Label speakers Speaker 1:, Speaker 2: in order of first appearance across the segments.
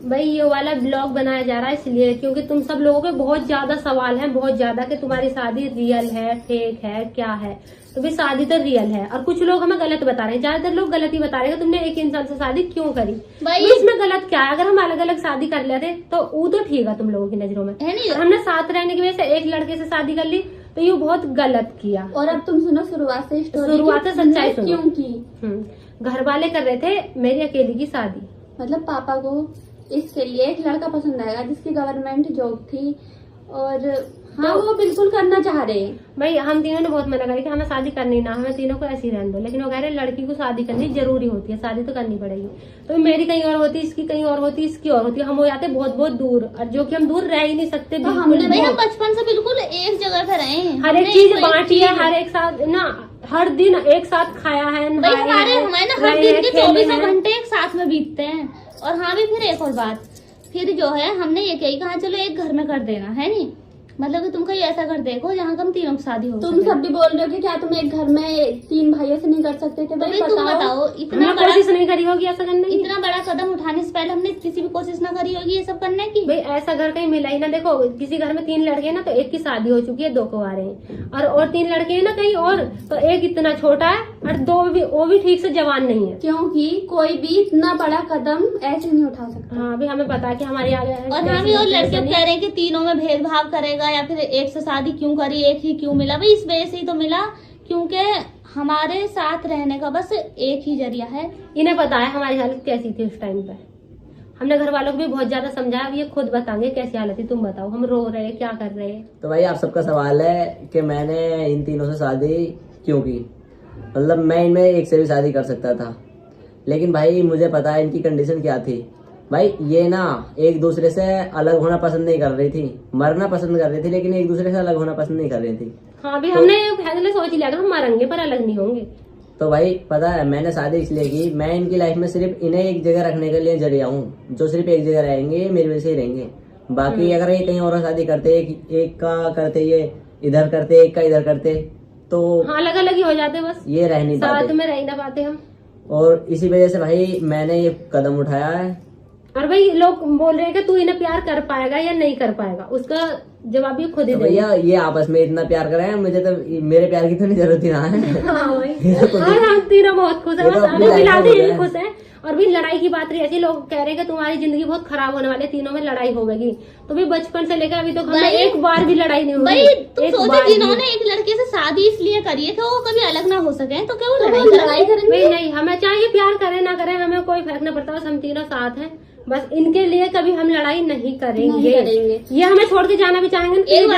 Speaker 1: भाई ये वाला ब्लॉग बनाया जा रहा है इसलिए क्योंकि तुम सब लोगों के बहुत ज्यादा सवाल हैं, बहुत ज्यादा कि तुम्हारी शादी रियल है, फेक है, क्या है। तो भाई शादी तो रियल है और कुछ लोग हमें गलत बता रहे हैं, ज्यादातर लोग गलत ही बता रहे हैं। तुमने एक इंसान से शादी क्यों करी भाई, इसमें गलत क्या है? अगर हम अलग अलग शादी कर लेते तो वो तो ठीक है तुम लोगों की नजरों में, हमने साथ रहने की वजह से एक लड़के से शादी कर ली तो ये बहुत गलत किया।
Speaker 2: और अब तुम सुनो शुरुआत से
Speaker 1: सच्चाई सुनो।
Speaker 2: क्यों की?
Speaker 1: घर वाले कर रहे थे मेरी अकेली की शादी,
Speaker 2: मतलब पापा को इसके लिए एक लड़का पसंद आएगा जिसकी गवर्नमेंट जॉब थी और हाँ वो बिल्कुल करना चाह रहे हैं।
Speaker 1: भाई हम तीनों ने बहुत मना करी कि हमें शादी करनी ना, हमें तीनों को ऐसे ही रहने दो, लेकिन वो कह रहे लड़की को शादी करनी जरूरी होती है, शादी तो करनी पड़ेगी। तो मेरी कहीं और होती, इसकी कहीं और होती, इसकी और होती, हम हो जाते बहुत बहुत दूर, और जो कि हम दूर रह ही नहीं सकते।
Speaker 2: तो हमने बचपन से बिल्कुल एक जगह पे रहे,
Speaker 1: हर एक चीज बांटी है, हर एक साथ ना, हर दिन एक साथ खाया है,
Speaker 2: हर दिन के 24 घंटे एक साथ में बीतते हैं। और हाँ भी फिर एक और बात, फिर जो है हमने ये कहा चलो एक घर में कर देना है नहीं, मतलब कि तुम कहीं ऐसा कर देखो जहाँ हम तीनों की शादी हो। तुम सब भी बोल रहे हो कि क्या तुम एक घर में 3 भाइयों से नहीं कर सकते थे? भाई तुम बताओ,
Speaker 1: इतना कोशिश नहीं करी होगी ऐसा करने की?
Speaker 2: इतना बड़ा कदम उठाने से पहले हमने किसी भी कोशिश ना करी होगी ये सब करने की?
Speaker 1: भाई ऐसा घर कहीं मिला ही ना। देखो किसी घर में 3 लड़के ना तो एक की शादी हो चुकी है, 2 को आ रहे हैं, और 3 लड़के हैं ना कहीं और, तो एक इतना छोटा है और 2 भी वो भी ठीक से जवान नहीं है।
Speaker 2: क्योंकि कोई भी इतना बड़ा कदम ऐसे नहीं उठा सकता।
Speaker 1: हाँ भी हमें पता है कि हमारे आगे,
Speaker 2: और हम भी और लड़के कह रहे हैं कि तीनों में भेदभाव करेगा या फिर एक से शादी क्यों करी, एक ही क्यों मिला? भाई इस वजह से ही तो मिला क्योंकि हमारे साथ रहने का बस एक ही जरिया है।
Speaker 1: इन्हें पता है हमारी हालत कैसी थी उस टाइम पे, हमने घर वालों को भी बहुत ज्यादा समझाया, अब ये खुद बताएंगे कैसी हालत थी। तुम बताओ, हम रो रहे क्या कर रहे हैं?
Speaker 3: तो भाई आप सबका सवाल है कि मैंने इन तीनों से शादी क्यों की। मतलब मैं इनमें एक से भी शादी कर सकता था, लेकिन भाई मुझे पता है इनकी कंडीशन क्या थी। भाई ये ना एक दूसरे से अलग होना पसंद नहीं कर रही थी, मरना पसंद कर रही थी, लेकिन एक दूसरे से अलग होना पसंद नहीं कर रही थी।
Speaker 1: हाँ भी हमने फैसले सोच लिया हम मरेंगे पर अलग नहीं होंगे।
Speaker 3: तो भाई पता है मैंने शादी इसलिए की, मैं इनकी लाइफ में सिर्फ इन्हें एक जगह रखने के लिए जरिया हूँ। जो सिर्फ एक जगह रहेंगे मेरी वजह से ही रहेंगे। बाकी अगर ये कहीं और शादी करते, एक का करते, ये इधर करते, एक का इधर करते, तो
Speaker 1: हाँ अलग अलग ही हो जाते, बस
Speaker 3: ये रह नहीं पाते,
Speaker 1: साथ में रह ना पाते हम।
Speaker 3: और इसी वजह से भाई मैंने ये कदम उठाया है।
Speaker 1: और भाई लोग बोल रहे हैं कि तू इन्हें प्यार कर पाएगा या नहीं कर पाएगा, उसका जवाब ये खुद ही
Speaker 3: भैया ये आपस में इतना प्यार कर रहे हैं, मुझे तो मेरे प्यार की तो नहीं जरूरत ही ना है।
Speaker 1: हाँ भाई और हम तीनों बहुत खुश है, बस अभी फिलहाल यही खुश है। और भी लड़ाई की बात रही, ऐसे लोग कह रहे हैं कि तुम्हारी जिंदगी बहुत खराब होने वाली है, तीनों में लड़ाई होगी। तो भी बचपन से लेकर अभी तो हमें एक बार भी लड़ाई नहीं हुई।
Speaker 2: तुम सोचो जिन्होंने एक लड़के से शादी इसलिए करी है कि वो कभी अलग ना हो सके, तो क्या वो लड़ाई करेंगे?
Speaker 1: नहीं, हमें चाहे प्यार करें ना करें हमें कोई फर्क नहीं पड़ता, बस हम तीनों साथ हैं। बस इनके लिए कभी हम लड़ाई नहीं करेंगे। ये हमें छोड़ के जाना भी चाहेंगे लेकिन हम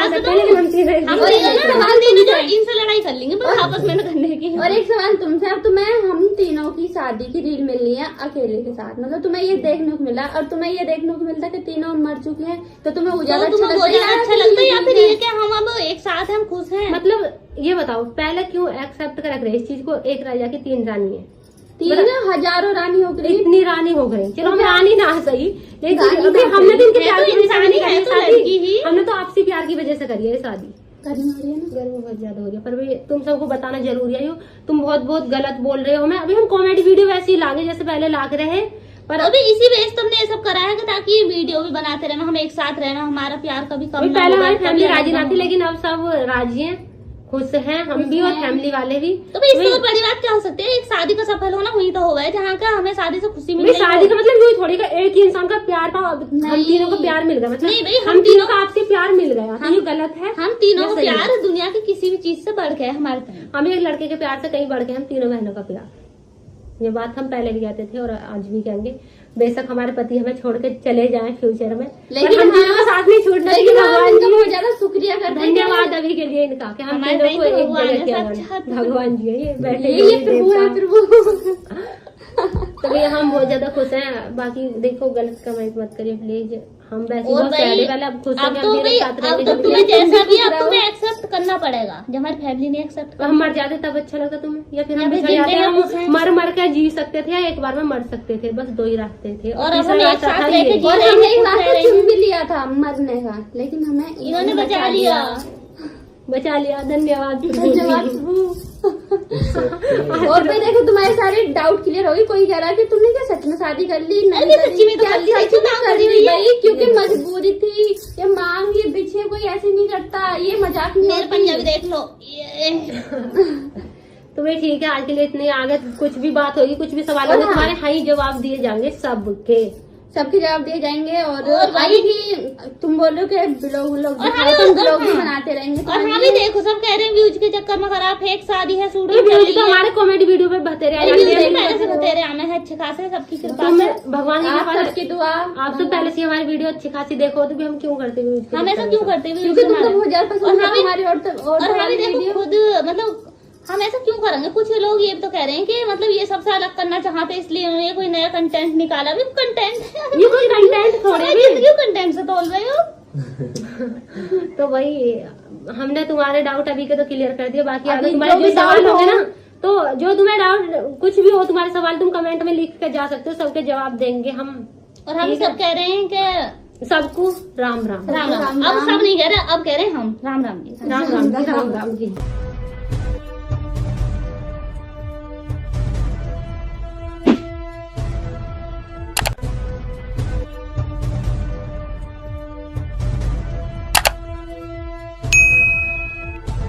Speaker 2: इनसे लड़ाई कर लेंगे बस आपस में करने की। और एक सवाल तुमसे, अब तुम्हें हम तीनों की शादी की रील मिलनी है अकेले के साथ, मतलब तुम्हें ये देखने को मिला और तुम्हें ये देखने को मिलता है कि तीनों मर चुके हैं, तो तुम्हें उजाला अच्छा लगता है या फिर ये कि हम अब एक साथ हैं, हम खुश हैं?
Speaker 1: मतलब ये बताओ पहले क्यों एक्सेप्ट कर रहे इस चीज को, एक राजा की 3 रानी है,
Speaker 2: 3 हजारों रानी हो गई,
Speaker 1: इतनी रानी हो गई। चलो हम रानी ना सही, लेकिन हमने तो इनके प्यार की वजह से नहीं करी, हमने तो आपसी प्यार की वजह से करी है शादी।
Speaker 2: गर्मी हो रही है ना,
Speaker 1: गर्मी बहुत ज्यादा हो रही है, पर भाई तुम सबको बताना जरूरी है। तुम बहुत बहुत गलत बोल रहे हो। मैं अभी हम कॉमेडी वीडियो वैसे ही लागे जैसे पहले लाग रहे हैं, पर
Speaker 2: अभी इसी वजह से तुमने ये सब करा है ताकि ये वीडियो भी बनाते रहना, हम एक साथ रहना, हमारा प्यार कभी कम ना।
Speaker 1: पहले हमारी फैमिली राजी ना थी, लेकिन अब सब राजी हैं, खुश हैं, हम भी और फैमिली वाले भी।
Speaker 2: तो भाई इससे और बड़ी बात क्या हो सकती है? एक शादी का सफल होना हुई तो हो गया, जहाँ का हमें शादी से खुशी मिली।
Speaker 1: शादी का मतलब यही थोड़ी का एक ही इंसान का प्यार था, हम तीनों को प्यार मिल गया, मतलब नहीं भाई हम तीनों का आपसे प्यार मिल गया, हम ये गलत है।
Speaker 2: हम तीनों का प्यार दुनिया की किसी भी चीज से बढ़ के है हमारे।
Speaker 1: हम एक लड़के के प्यार से कहीं बढ़ के हम तीनों बहनों का प्यार, ये बात हम पहले भी कहते थे और आज भी कहेंगे। बेशक हमारे पति हमें छोड़ के चले जाएं फ्यूचर में, लेकिन हम तीनों का साथ नहीं छूटना चाहिए। भगवान जी बहुत ज्यादा शुक्रिया करते हैं, धन्यवाद अभी के लिए इनका कि हम तीनों को एक जगह किया। भगवान जी ये बैठे, ये प्रभु है प्रभु। तो भैया हम बहुत ज्यादा खुश हैं। बाकी देखो गलत कमेंट मत करिए प्लीज, हम वैसे बहुत पहले वाले अब खुश हैं। अब तो तुम्हें जैसा भी अब तुम्हें एक्सेप्ट करना पड़ेगा, जब हमारी फैमिली नहीं एक्सेप्ट। हम मर जाते तब अच्छा लगता तुम्हें, या फिर हम मर मर के जी सकते थे या एक बार में मर सकते थे, बस 2 ही रास्ते थे। और हमने एक रास्ता चुन भी लिया था मरने का, लेकिन हमें इन्होंने बचा लिया। धन्यवाद धन्यवाद। और फिर देखो तुम्हारे सारे डाउट क्लियर हो गए। कोई कह रहा है कि तुमने क्या सच में शादी कर ली? नहीं सच्ची में तो कर ली,
Speaker 2: मजाक मेरे पंजाबी देख लो ये।
Speaker 1: तो भाई ठीक है, आज के लिए इतने। आगे कुछ भी बात होगी, कुछ भी सवाल होंगे, तुम्हारे हाँ ही जवाब दिए जाएंगे, सबके
Speaker 4: जवाब दिए जाएंगे। और
Speaker 2: भाई
Speaker 4: कि तुम बोलो कि ब्लॉग
Speaker 2: भी
Speaker 4: बनाते रहेंगे।
Speaker 2: और हाँ भी देखो, सब कह रहे हैं व्यूज के चक्कर में खराब, फेक शादी है, शूट
Speaker 1: तो हमारे कॉमेडी वीडियो पे बतेरे
Speaker 2: पहले से बतेरे आने हैं अच्छे खासे, सबकी कृपा से,
Speaker 1: भगवान
Speaker 4: आप सबकी दुआ।
Speaker 1: आप तो पहले से हमारी वीडियो अच्छी खासी देखो, तो भी हम क्यों करते हैं?
Speaker 2: हम ऐसा क्यों करते हैं?
Speaker 4: क्योंकि तुमको बहुत ज्यादा पसंद है हमारी।
Speaker 2: और हमें देखो खुद, मतलब हम ऐसा क्यों करेंगे? कुछ लोग ये तो कह रहे हैं कि मतलब ये सबसे अलग करना चाहते, इसलिए उन्होंने कोई नया कंटेंट निकाला। भी कंटेंट
Speaker 1: ये कोई कंटेंट थोड़े भी,
Speaker 2: क्यों कंटेंट से तोल रहे हो?
Speaker 1: तो वही हमने तुम्हारे डाउट अभी के तो क्लियर कर दिए। बाकी अगर
Speaker 4: अभी
Speaker 1: तुम्हारे
Speaker 4: जो
Speaker 1: जो
Speaker 4: भी
Speaker 1: सवाल
Speaker 4: doubt
Speaker 1: होंगे
Speaker 4: हो-
Speaker 1: ना, तो जो तुम्हें डाउट कुछ भी हो, तुम्हारे सवाल तुम कमेंट में लिख कर जा सकते हो, सबके जवाब देंगे हम।
Speaker 2: और हम
Speaker 1: ठीक है।
Speaker 2: सब कह रहे हैं कि
Speaker 1: सबको राम राम
Speaker 2: राम राम। अब सब नहीं कह रहे, अब कह रहे हैं हम राम राम जी।
Speaker 1: राम राम जी, राम राम जी।